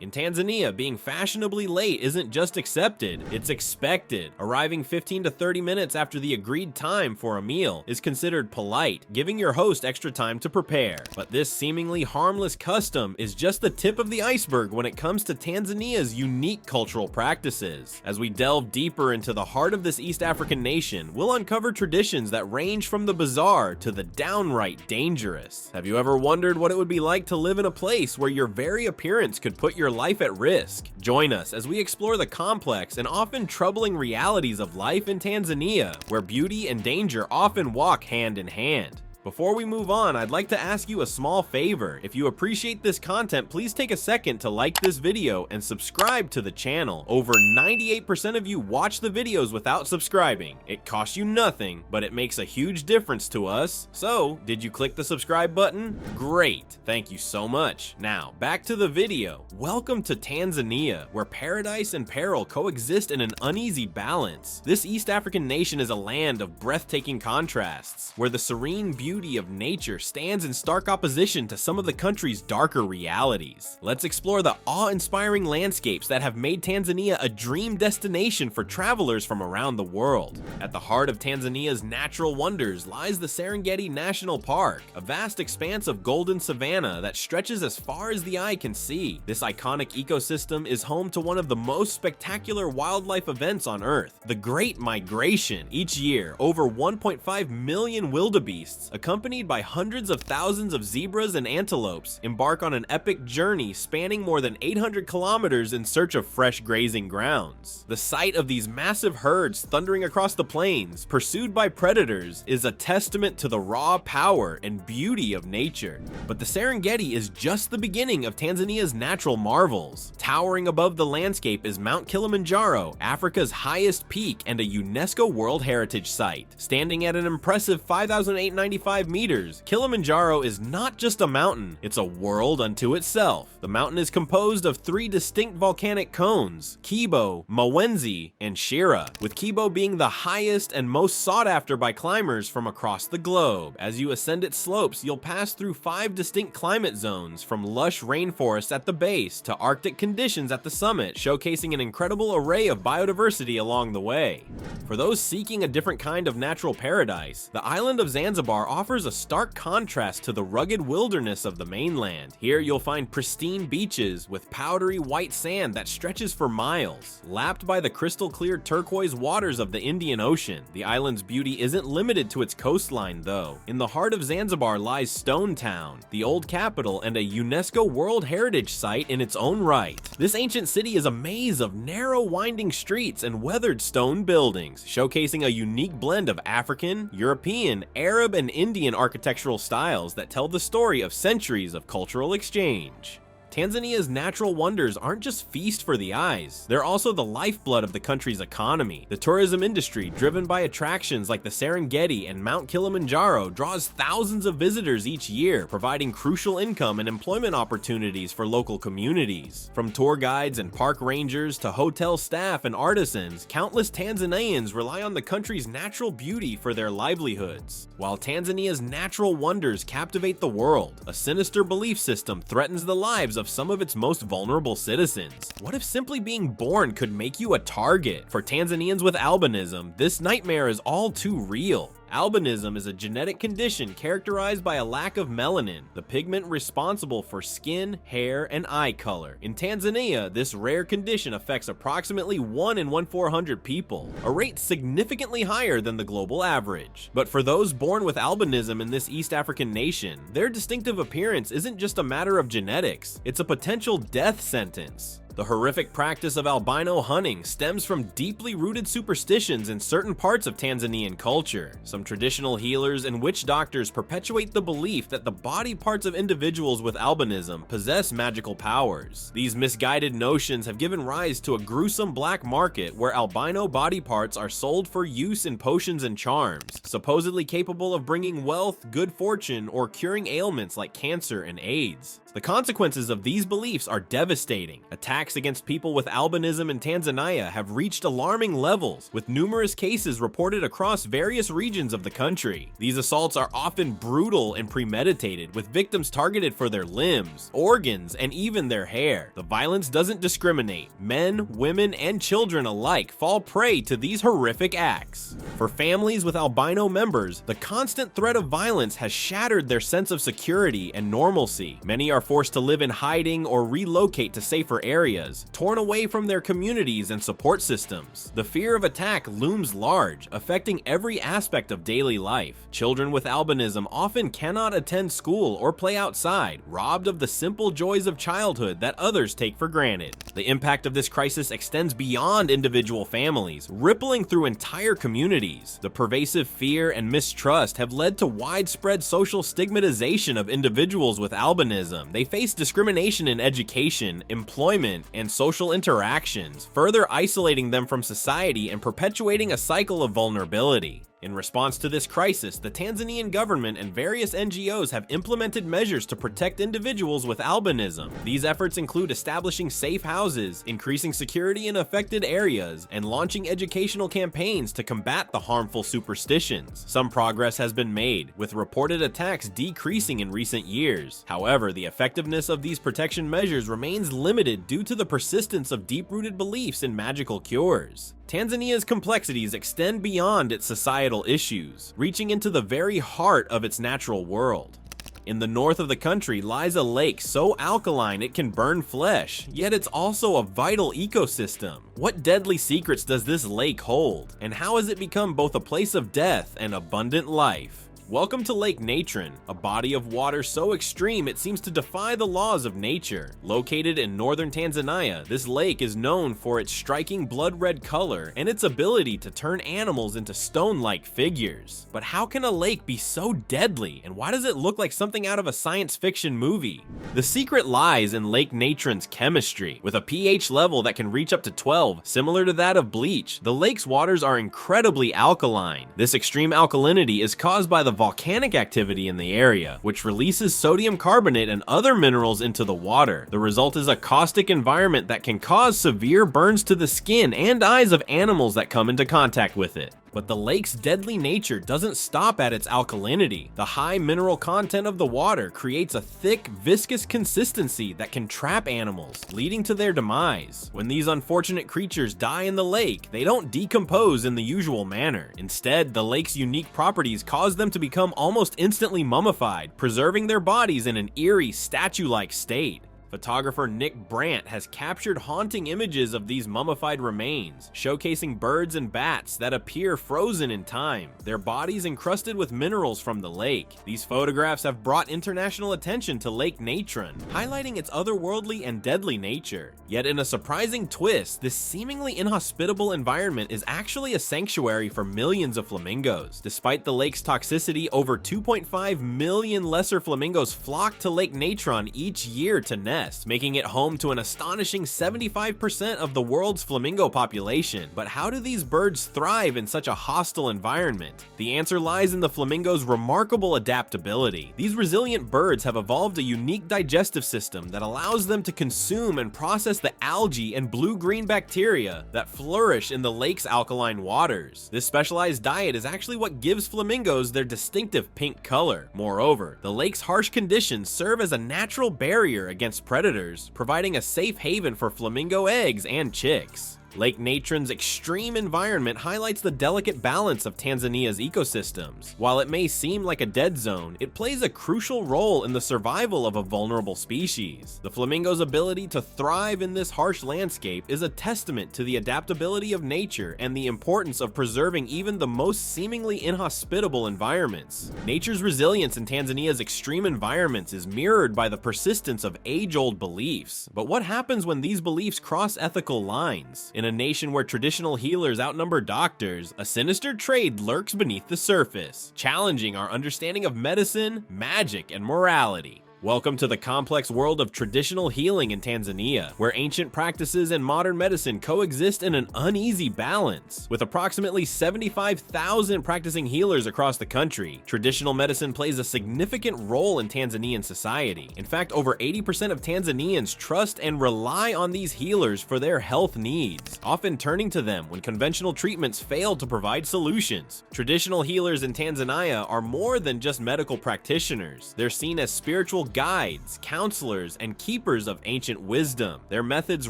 In Tanzania, being fashionably late isn't just accepted, it's expected. Arriving 15 to 30 minutes after the agreed time for a meal is considered polite, giving your host extra time to prepare. But this seemingly harmless custom is just the tip of the iceberg when it comes to Tanzania's unique cultural practices. As we delve deeper into the heart of this East African nation, we'll uncover traditions that range from the bizarre to the downright dangerous. Have you ever wondered what it would be like to live in a place where your very appearance could put your life at risk? Join us as we explore the complex and often troubling realities of life in Tanzania, where beauty and danger often walk hand in hand. Before we move on, I'd like to ask you a small favor. If you appreciate this content, please take a second to like this video and subscribe to the channel. Over 98% of you watch the videos without subscribing. It costs you nothing, but it makes a huge difference to us. So, did you click the subscribe button? Great, thank you so much. Now, back to the video. Welcome to Tanzania, where paradise and peril coexist in an uneasy balance. This East African nation is a land of breathtaking contrasts, where the serene beauty of nature stands in stark opposition to some of the country's darker realities. Let's explore the awe-inspiring landscapes that have made Tanzania a dream destination for travelers from around the world. At the heart of Tanzania's natural wonders lies the Serengeti National Park, a vast expanse of golden savanna that stretches as far as the eye can see. This iconic ecosystem is home to one of the most spectacular wildlife events on Earth, the Great Migration. Each year, over 1.5 million wildebeests, accompanied by hundreds of thousands of zebras and antelopes, embark on an epic journey spanning more than 800 kilometers in search of fresh grazing grounds. The sight of these massive herds thundering across the plains, pursued by predators, is a testament to the raw power and beauty of nature. But the Serengeti is just the beginning of Tanzania's natural marvels. Towering above the landscape is Mount Kilimanjaro, Africa's highest peak and a UNESCO World Heritage Site. Standing at an impressive 5,895 meters, Kilimanjaro is not just a mountain, it's a world unto itself. The mountain is composed of three distinct volcanic cones, Kibo, Mawenzi, and Shira, with Kibo being the highest and most sought after by climbers from across the globe. As you ascend its slopes, you'll pass through 5 distinct climate zones, from lush rainforests at the base to Arctic conditions at the summit, showcasing an incredible array of biodiversity along the way. For those seeking a different kind of natural paradise, the island of Zanzibar offers a stark contrast to the rugged wilderness of the mainland. Here you'll find pristine beaches with powdery white sand that stretches for miles, lapped by the crystal clear turquoise waters of the Indian Ocean. The island's beauty isn't limited to its coastline though. In the heart of Zanzibar lies Stone Town, the old capital and a UNESCO World Heritage Site in its own right. This ancient city is a maze of narrow winding streets and weathered stone buildings, showcasing a unique blend of African, European, Arab, and Indian architectural styles that tell the story of centuries of cultural exchange. Tanzania's natural wonders aren't just feast for the eyes, they're also the lifeblood of the country's economy. The tourism industry, driven by attractions like the Serengeti and Mount Kilimanjaro, draws thousands of visitors each year, providing crucial income and employment opportunities for local communities. From tour guides and park rangers to hotel staff and artisans, countless Tanzanians rely on the country's natural beauty for their livelihoods. While Tanzania's natural wonders captivate the world, a sinister belief system threatens the lives of some of its most vulnerable citizens. What if simply being born could make you a target? For Tanzanians with albinism, this nightmare is all too real. Albinism is a genetic condition characterized by a lack of melanin, the pigment responsible for skin, hair, and eye color. In Tanzania, this rare condition affects approximately 1 in 1,400 people, a rate significantly higher than the global average. But for those born with albinism in this East African nation, their distinctive appearance isn't just a matter of genetics, it's a potential death sentence. The horrific practice of albino hunting stems from deeply rooted superstitions in certain parts of Tanzanian culture. Some traditional healers and witch doctors perpetuate the belief that the body parts of individuals with albinism possess magical powers. These misguided notions have given rise to a gruesome black market where albino body parts are sold for use in potions and charms, supposedly capable of bringing wealth, good fortune, or curing ailments like cancer and AIDS. The consequences of these beliefs are devastating. Attacks attacks against people with albinism in Tanzania have reached alarming levels, with numerous cases reported across various regions of the country. These assaults are often brutal and premeditated, with victims targeted for their limbs, organs, and even their hair. The violence doesn't discriminate. Men, women, and children alike fall prey to these horrific acts. For families with albino members, the constant threat of violence has shattered their sense of security and normalcy. Many are forced to live in hiding or relocate to safer areas, torn away from their communities and support systems. The fear of attack looms large, affecting every aspect of daily life. Children with albinism often cannot attend school or play outside, robbed of the simple joys of childhood that others take for granted. The impact of this crisis extends beyond individual families, rippling through entire communities. The pervasive fear and mistrust have led to widespread social stigmatization of individuals with albinism. They face discrimination in education, employment, and social interactions, further isolating them from society and perpetuating a cycle of vulnerability. In response to this crisis, the Tanzanian government and various NGOs have implemented measures to protect individuals with albinism. These efforts include establishing safe houses, increasing security in affected areas, and launching educational campaigns to combat the harmful superstitions. Some progress has been made, with reported attacks decreasing in recent years. However, the effectiveness of these protection measures remains limited due to the persistence of deep-rooted beliefs in magical cures. Tanzania's complexities extend beyond its societal issues, reaching into the very heart of its natural world. In the north of the country lies a lake so alkaline it can burn flesh, yet it's also a vital ecosystem. What deadly secrets does this lake hold, and how has it become both a place of death and abundant life? Welcome to Lake Natron, a body of water so extreme it seems to defy the laws of nature. Located in northern Tanzania, this lake is known for its striking blood-red color and its ability to turn animals into stone-like figures. But how can a lake be so deadly, and why does it look like something out of a science fiction movie? The secret lies in Lake Natron's chemistry. With a pH level that can reach up to 12, similar to that of bleach, the lake's waters are incredibly alkaline. This extreme alkalinity is caused by the volcanic activity in the area, which releases sodium carbonate and other minerals into the water. The result is a caustic environment that can cause severe burns to the skin and eyes of animals that come into contact with it. But the lake's deadly nature doesn't stop at its alkalinity. The high mineral content of the water creates a thick, viscous consistency that can trap animals, leading to their demise. When these unfortunate creatures die in the lake, they don't decompose in the usual manner. Instead, the lake's unique properties cause them to become almost instantly mummified, preserving their bodies in an eerie, statue-like state. Photographer Nick Brandt has captured haunting images of these mummified remains, showcasing birds and bats that appear frozen in time, their bodies encrusted with minerals from the lake. These photographs have brought international attention to Lake Natron, highlighting its otherworldly and deadly nature. Yet in a surprising twist, this seemingly inhospitable environment is actually a sanctuary for millions of flamingos. Despite the lake's toxicity, over 2.5 million lesser flamingos flock to Lake Natron each year to nest, making it home to an astonishing 75% of the world's flamingo population. But how do these birds thrive in such a hostile environment? The answer lies in the flamingo's remarkable adaptability. These resilient birds have evolved a unique digestive system that allows them to consume and process the algae and blue-green bacteria that flourish in the lake's alkaline waters. This specialized diet is actually what gives flamingos their distinctive pink color. Moreover, the lake's harsh conditions serve as a natural barrier against predators, providing a safe haven for flamingo eggs and chicks. Lake Natron's extreme environment highlights the delicate balance of Tanzania's ecosystems. While it may seem like a dead zone, it plays a crucial role in the survival of a vulnerable species. The flamingo's ability to thrive in this harsh landscape is a testament to the adaptability of nature and the importance of preserving even the most seemingly inhospitable environments. Nature's resilience in Tanzania's extreme environments is mirrored by the persistence of age-old beliefs. But what happens when these beliefs cross ethical lines? In a nation where traditional healers outnumber doctors, a sinister trade lurks beneath the surface, challenging our understanding of medicine, magic, and morality. Welcome to the complex world of traditional healing in Tanzania, where ancient practices and modern medicine coexist in an uneasy balance. With approximately 75,000 practicing healers across the country, traditional medicine plays a significant role in Tanzanian society. In fact, over 80% of Tanzanians trust and rely on these healers for their health needs, often turning to them when conventional treatments fail to provide solutions. Traditional healers in Tanzania are more than just medical practitioners. They're seen as spiritual guides, counselors, and keepers of ancient wisdom. Their methods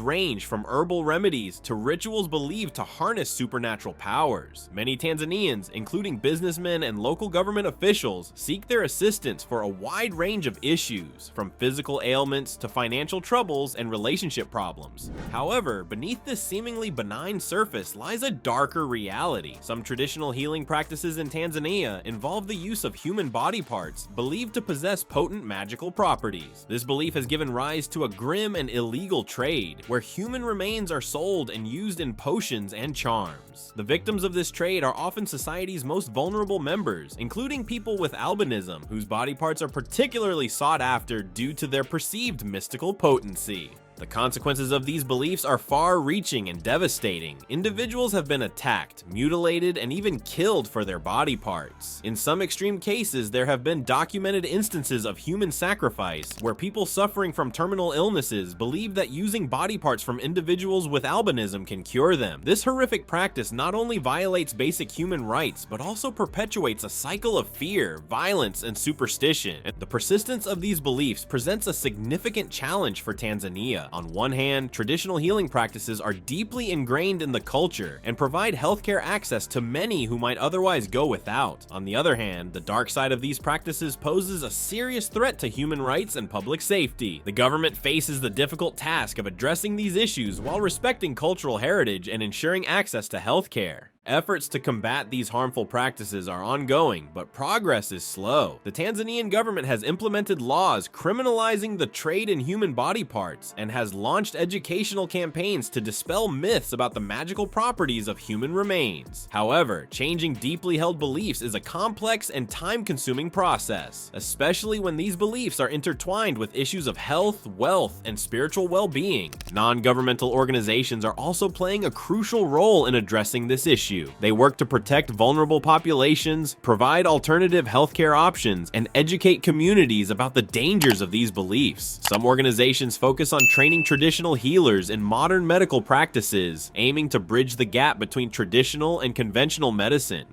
range from herbal remedies to rituals believed to harness supernatural powers. Many Tanzanians, including businessmen and local government officials, seek their assistance for a wide range of issues, from physical ailments to financial troubles and relationship problems. However, beneath this seemingly benign surface lies a darker reality. Some traditional healing practices in Tanzania involve the use of human body parts believed to possess potent magical properties. This belief has given rise to a grim and illegal trade, where human remains are sold and used in potions and charms. The victims of this trade are often society's most vulnerable members, including people with albinism, whose body parts are particularly sought after due to their perceived mystical potency. The consequences of these beliefs are far-reaching and devastating. Individuals have been attacked, mutilated, and even killed for their body parts. In some extreme cases, there have been documented instances of human sacrifice, where people suffering from terminal illnesses believe that using body parts from individuals with albinism can cure them. This horrific practice not only violates basic human rights, but also perpetuates a cycle of fear, violence, and superstition. The persistence of these beliefs presents a significant challenge for Tanzania. On one hand, traditional healing practices are deeply ingrained in the culture and provide healthcare access to many who might otherwise go without. On the other hand, the dark side of these practices poses a serious threat to human rights and public safety. The government faces the difficult task of addressing these issues while respecting cultural heritage and ensuring access to healthcare. Efforts to combat these harmful practices are ongoing, but progress is slow. The Tanzanian government has implemented laws criminalizing the trade in human body parts and has launched educational campaigns to dispel myths about the magical properties of human remains. However, changing deeply held beliefs is a complex and time-consuming process, especially when these beliefs are intertwined with issues of health, wealth, and spiritual well-being. Non-governmental organizations are also playing a crucial role in addressing this issue. They work to protect vulnerable populations, provide alternative healthcare options, and educate communities about the dangers of these beliefs. Some organizations focus on training traditional healers in modern medical practices, aiming to bridge the gap between traditional and conventional medicine.